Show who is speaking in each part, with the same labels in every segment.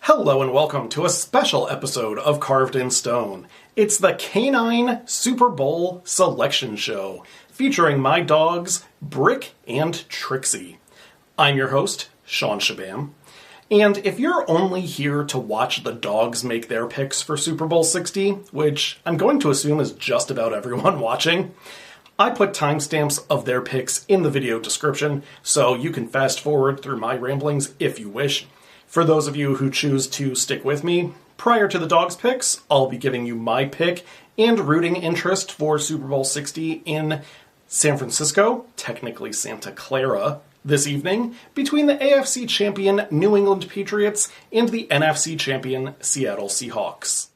Speaker 1: Hello and welcome to a special episode of Carved in Stone. It's the Canine Super Bowl Selection Show, featuring my dogs, Brick and Trixie. I'm your host, Shawn Chabam, and if you're only here to watch the dogs make their picks for Super Bowl 60, which I'm going to assume is just about everyone watching, I put timestamps of their picks in the video description, so you can fast forward through my ramblings if you wish. For those of you who choose to stick with me, prior to the dogs' picks, I'll be giving you my pick and rooting interest for Super Bowl 60 in San Francisco, technically Santa Clara, this evening, between the AFC champion New England Patriots and the NFC champion Seattle Seahawks.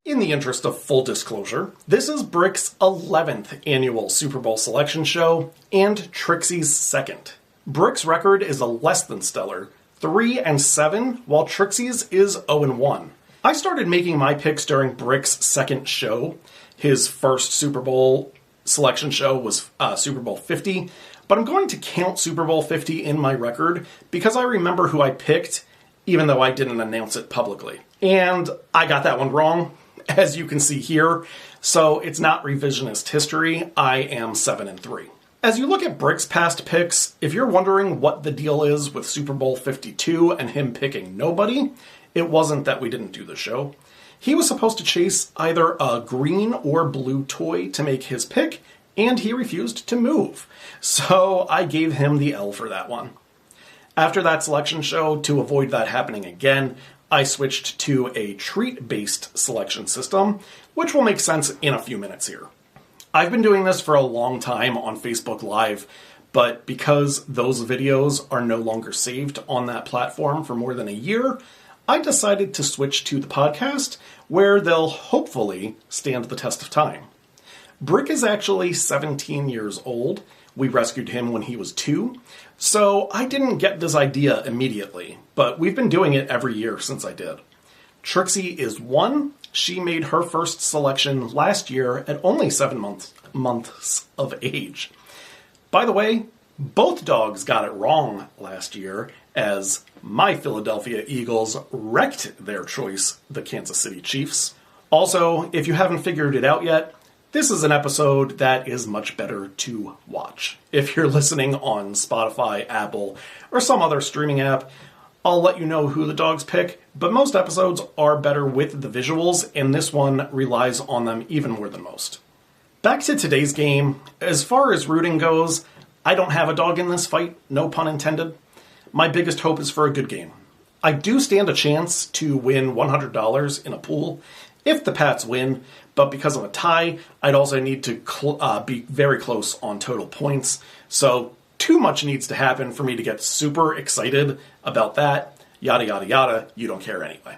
Speaker 1: In the interest of full disclosure, this is Brick's 11th annual Super Bowl selection show and Trixie's 2nd. Brick's record is a less than stellar 3-7, while Trixie's is 0-1. I started making my picks during Brick's second show. His first Super Bowl selection show was Super Bowl 50, but I'm going to count Super Bowl 50 in my record because I remember who I picked, even though I didn't announce it publicly. And I got that one wrong, as you can see here, so it's not revisionist history. I am 7-3. As you look at Brick's past picks, if you're wondering what the deal is with Super Bowl 52 and him picking nobody, it wasn't that we didn't do the show. He was supposed to chase either a green or blue toy to make his pick, and he refused to move. So I gave him the L for that one. After that selection show, to avoid that happening again, I switched to a treat-based selection system, which will make sense in a few minutes here. I've been doing this for a long time on Facebook Live, but because those videos are no longer saved on that platform for more than a year, I decided to switch to the podcast, where they'll hopefully stand the test of time. Brick is actually 17 years old. We rescued him when he was 2, so I didn't get this idea immediately, but we've been doing it every year since I did. Trixie is 1. She made her first selection last year at only 7 months of age. By the way, both dogs got it wrong last year, as my Philadelphia Eagles wrecked their choice, the Kansas City Chiefs. Also, if you haven't figured it out yet, this is an episode that is much better to watch. If you're listening on Spotify, Apple, or some other streaming app, I'll let you know who the dogs pick, but most episodes are better with the visuals, and this one relies on them even more than most. Back to today's game. As far as rooting goes, I don't have a dog in this fight, no pun intended. My biggest hope is for a good game. I do stand a chance to win $100 in a pool if the Pats win, but because of a tie, I'd also need to be very close on total points. So too much needs to happen for me to get super excited about that. Yada, yada, yada. You don't care anyway.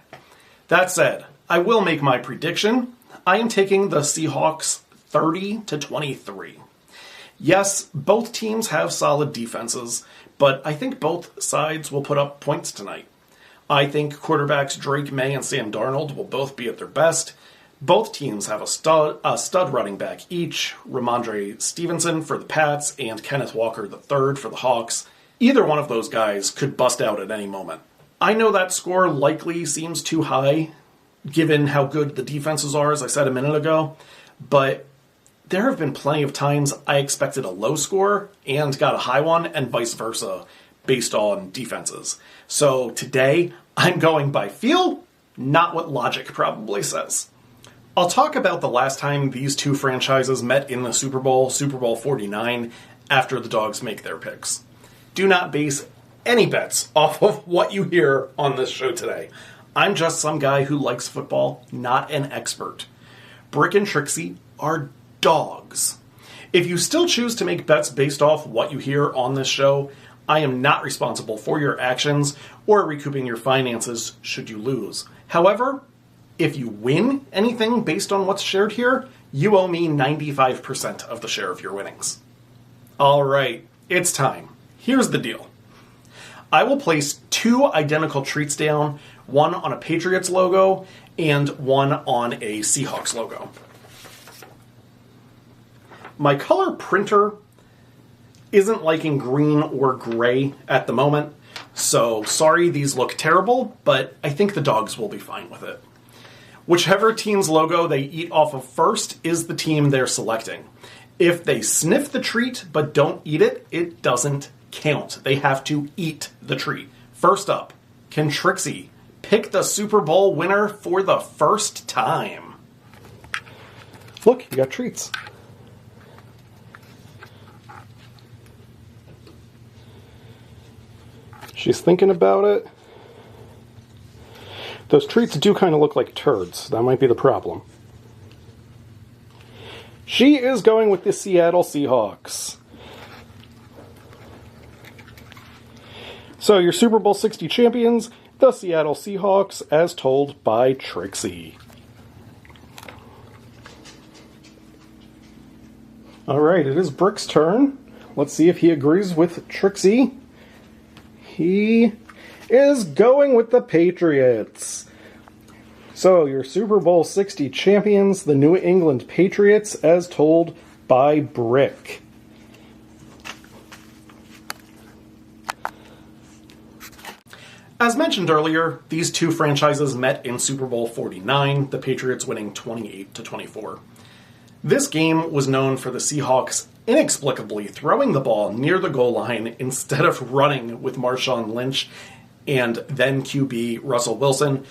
Speaker 1: That said, I will make my prediction. I am taking the Seahawks 30-23. Yes, both teams have solid defenses, but I think both sides will put up points tonight. I think quarterbacks Drake May and Sam Darnold will both be at their best. Both teams have a stud running back each, Ramondre Stevenson for the Pats and Kenneth Walker III for the Hawks. Either one of those guys could bust out at any moment. I know that score likely seems too high, given how good the defenses are, as I said a minute ago, but there have been plenty of times I expected a low score and got a high one, and vice versa, based on defenses. So today, I'm going by feel, not what logic probably says. I'll talk about the last time these two franchises met in the Super Bowl, Super Bowl 49, after the dogs make their picks. Do not base any bets off of what you hear on this show today. I'm just some guy who likes football, not an expert. Brick and Trixie are dogs. If you still choose to make bets based off what you hear on this show, I am not responsible for your actions or recouping your finances should you lose. However, if you win anything based on what's shared here, you owe me 95% of the share of your winnings. All right, it's time. Here's the deal. I will place 2 identical treats down, one on a Patriots logo and one on a Seahawks logo. My color printer isn't liking green or gray at the moment, so sorry these look terrible, but I think the dogs will be fine with it. Whichever team's logo they eat off of first is the team they're selecting. If they sniff the treat but don't eat it, it doesn't count. They have to eat the treat. First up, can Trixie pick the Super Bowl winner for the first time? Look, you got treats. She's thinking about it. Those treats do kind of look like turds. That might be the problem. She is going with the Seattle Seahawks. So your Super Bowl 60 champions, the Seattle Seahawks, as told by Trixie. Alright, it is Brick's turn. Let's see if he agrees with Trixie. He is going with the Patriots. So, your Super Bowl 60 champions, the New England Patriots, as told by Brick. As mentioned earlier, these two franchises met in Super Bowl 49, the Patriots winning 28-24. This game was known for the Seahawks inexplicably throwing the ball near the goal line instead of running with Marshawn Lynch and then QB Russell Wilson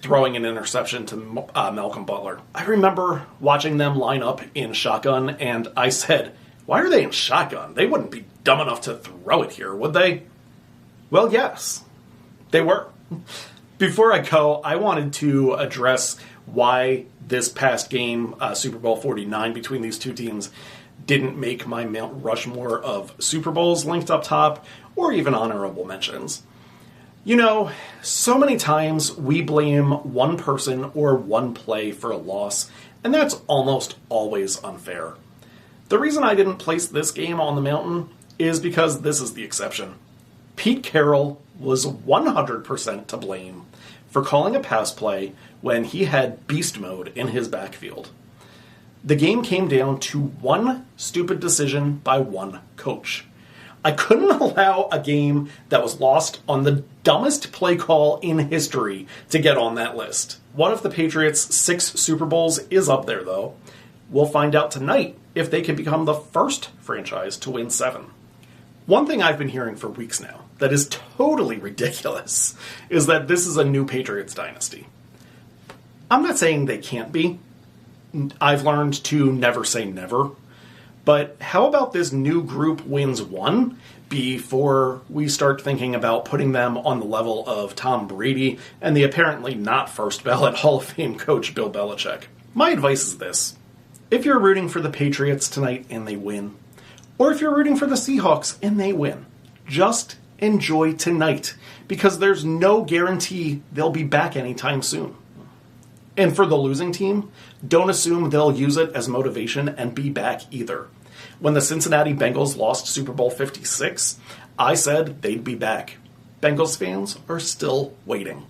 Speaker 1: throwing an interception to Malcolm Butler. I remember watching them line up in shotgun, and I said, why are they in shotgun? They wouldn't be dumb enough to throw it here, would they? Well, yes, they were. Before I go, I wanted to address why this past game, Super Bowl 49, between these two teams, didn't make my Mount Rushmore of Super Bowls linked up top, or even honorable mentions. You know, so many times we blame one person or one play for a loss, and that's almost always unfair. The reason I didn't place this game on the mountain is because this is the exception. Pete Carroll was 100% to blame for calling a pass play when he had beast mode in his backfield. The game came down to one stupid decision by one coach. I couldn't allow a game that was lost on the dumbest play call in history to get on that list. One of the Patriots' 6 Super Bowls is up there, though. We'll find out tonight if they can become the first franchise to win 7. One thing I've been hearing for weeks now that is totally ridiculous is that this is a new Patriots dynasty. I'm not saying they can't be. I've learned to never say never. But how about this new group wins 1 before we start thinking about putting them on the level of Tom Brady and the apparently not first ballot Hall of Fame coach Bill Belichick? My advice is this. If you're rooting for the Patriots tonight and they win, or if you're rooting for the Seahawks and they win, just enjoy tonight, because there's no guarantee they'll be back anytime soon. And for the losing team, don't assume they'll use it as motivation and be back either. When the Cincinnati Bengals lost Super Bowl 56, I said they'd be back. Bengals fans are still waiting.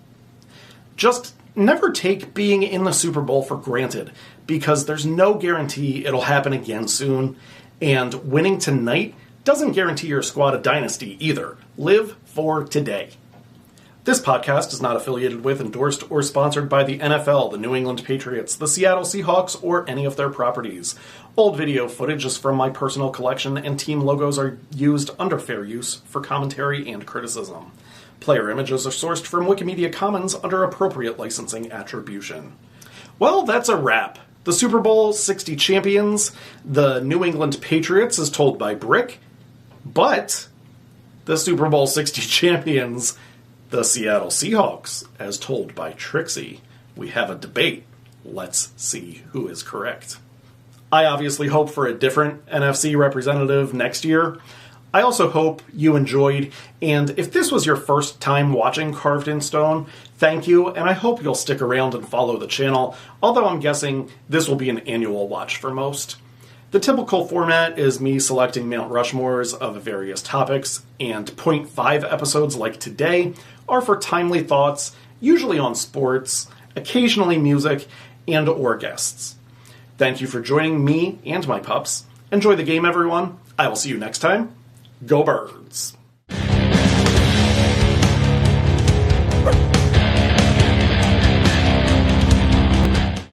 Speaker 1: Just never take being in the Super Bowl for granted, because there's no guarantee it'll happen again soon, and winning tonight doesn't guarantee your squad a dynasty either. Live for today. This podcast is not affiliated with, endorsed, or sponsored by the NFL, the New England Patriots, the Seattle Seahawks, or any of their properties. Old video footage is from my personal collection, and team logos are used under fair use for commentary and criticism. Player images are sourced from Wikimedia Commons under appropriate licensing attribution. Well, that's a wrap. The Super Bowl 60 champions, the New England Patriots, as told by Brick, but the Super Bowl 60 champions, the Seattle Seahawks, as told by Trixie. We have a debate. Let's see who is correct. I obviously hope for a different NFC representative next year. I also hope you enjoyed, and if this was your first time watching Carved in Stone, thank you, and I hope you'll stick around and follow the channel, although I'm guessing this will be an annual watch for most. The typical format is me selecting Mount Rushmores of various topics, and point 5 episodes like today are for timely thoughts, usually on sports, occasionally music, and or guests. Thank you for joining me and my pups. Enjoy the game, everyone. I will see you next time. Go Birds!